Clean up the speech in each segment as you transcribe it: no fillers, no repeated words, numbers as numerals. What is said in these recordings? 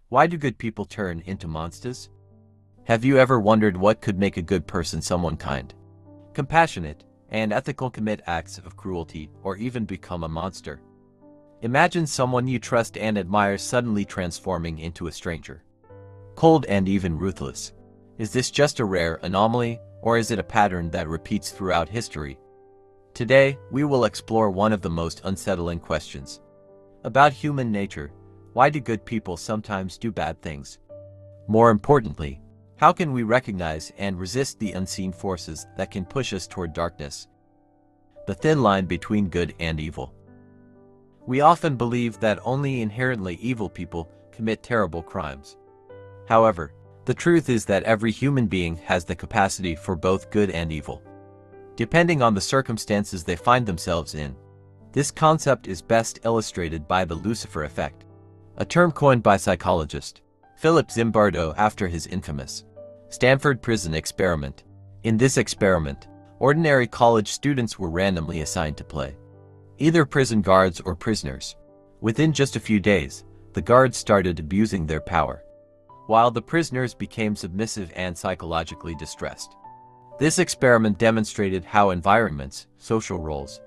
Why do good people turn into monsters? Have you ever wondered what could make a good person someone kind, compassionate, and ethical commit acts of cruelty or even become a monster? Imagine someone you trust and admire suddenly transforming into a stranger, cold and even ruthless. Is this just a rare anomaly, or is it a pattern that repeats throughout history? Today, we will explore one of the most unsettling questions about human nature. Why do good people sometimes do bad things? More importantly, how can we recognize and resist the unseen forces that can push us toward darkness? The thin line between good and evil. We often believe that only inherently evil people commit terrible crimes. However, the truth is that every human being has the capacity for both good and evil, depending on the circumstances they find themselves in. This concept is best illustrated by the Lucifer effect, a term coined by psychologist Philip Zimbardo after his infamous Stanford prison experiment. In this experiment, ordinary college students were randomly assigned to play either prison guards or prisoners. Within just a few days, the guards started abusing their power, while the prisoners became submissive and psychologically distressed. This experiment demonstrated how environments, social roles,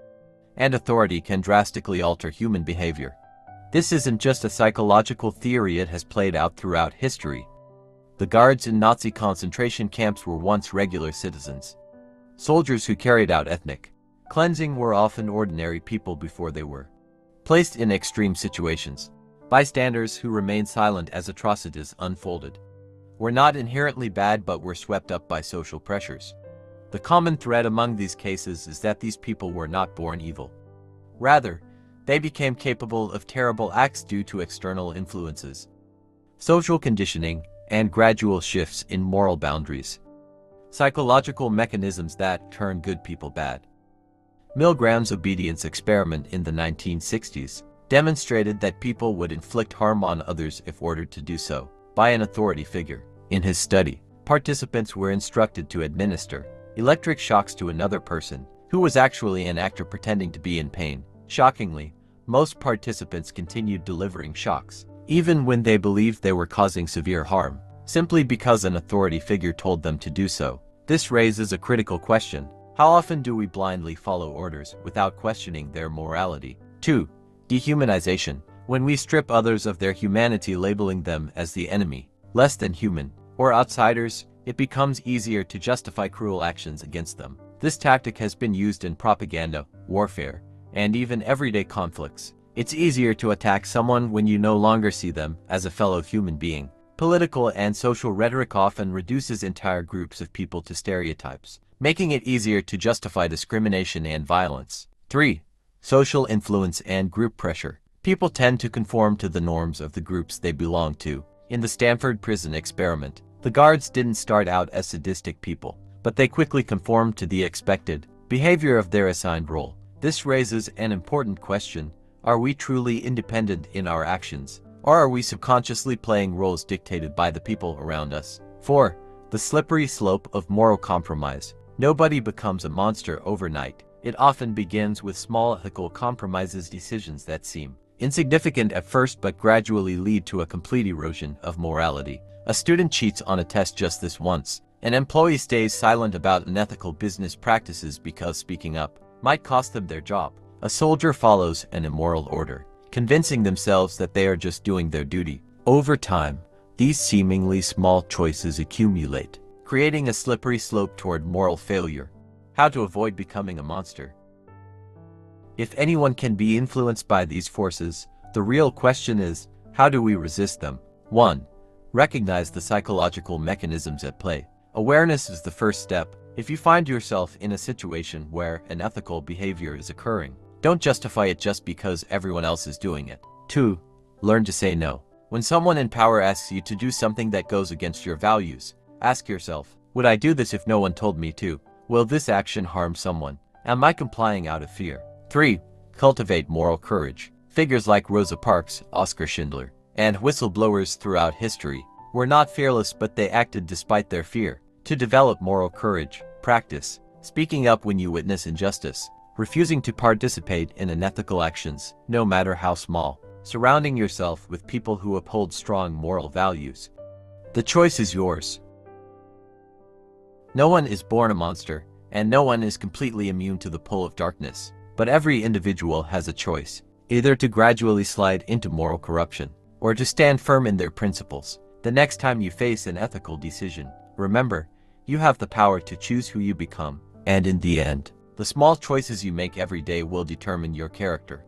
and authority can drastically alter human behavior. This isn't just a psychological theory, it has played out throughout history. The guards in Nazi concentration camps were once regular citizens. Soldiers who carried out ethnic cleansing were often ordinary people before they were placed in extreme situations. Bystanders who remained silent as atrocities unfolded were not inherently bad but were swept up by social pressures. The common thread among these cases is that these people were not born evil. Rather, they became capable of terrible acts due to external influences, social conditioning, and gradual shifts in moral boundaries. Psychological mechanisms that turn good people bad. Milgram's obedience experiment in the 1960s demonstrated that people would inflict harm on others if ordered to do so by an authority figure. In his study, participants were instructed to administer electric shocks to another person who was actually an actor pretending to be in pain. Shockingly, most participants continued delivering shocks, even when they believed they were causing severe harm, simply because an authority figure told them to do so. This raises a critical question. How often do we blindly follow orders without questioning their morality? 2. Dehumanization. When we strip others of their humanity, labeling them as the enemy, less than human, or outsiders, it becomes easier to justify cruel actions against them. This tactic has been used in propaganda, warfare, and even everyday conflicts. It's easier to attack someone when you no longer see them as a fellow human being. Political and social rhetoric often reduces entire groups of people to stereotypes, making it easier to justify discrimination and violence. 3. Social influence and group pressure. People tend to conform to the norms of the groups they belong to. In the Stanford prison experiment, the guards didn't start out as sadistic people, but they quickly conformed to the expected behavior of their assigned role. This raises an important question. Are we truly independent in our actions, or are we subconsciously playing roles dictated by the people around us? 4. The slippery slope of moral compromise. Nobody becomes a monster overnight. It often begins with small ethical compromises, decisions that seem insignificant at first but gradually lead to a complete erosion of morality. A student cheats on a test just this once. An employee stays silent about unethical business practices because speaking up might cost them their job. A soldier follows an immoral order, convincing themselves that they are just doing their duty. Over time, these seemingly small choices accumulate, creating a slippery slope toward moral failure. How to avoid becoming a monster? If anyone can be influenced by these forces, the real question is, how do we resist them? 1. Recognize the psychological mechanisms at play. Awareness is the first step. If you find yourself in a situation where unethical behavior is occurring, don't justify it just because everyone else is doing it. 2. Learn to say no. When someone in power asks you to do something that goes against your values, ask yourself, would I do this if no one told me to? Will this action harm someone? Am I complying out of fear? 3. Cultivate moral courage. Figures like Rosa Parks, Oskar Schindler, and whistleblowers throughout history were not fearless, but they acted despite their fear. To develop moral courage, practice speaking up when you witness injustice, refusing to participate in unethical actions, no matter how small. surrounding yourself with people who uphold strong moral values. The choice is yours. No one is born a monster, and no one is completely immune to the pull of darkness. But every individual has a choice, either to gradually slide into moral corruption, or to stand firm in their principles. The next time you face an ethical decision, remember, you have the power to choose who you become, and in the end, the small choices you make every day will determine your character.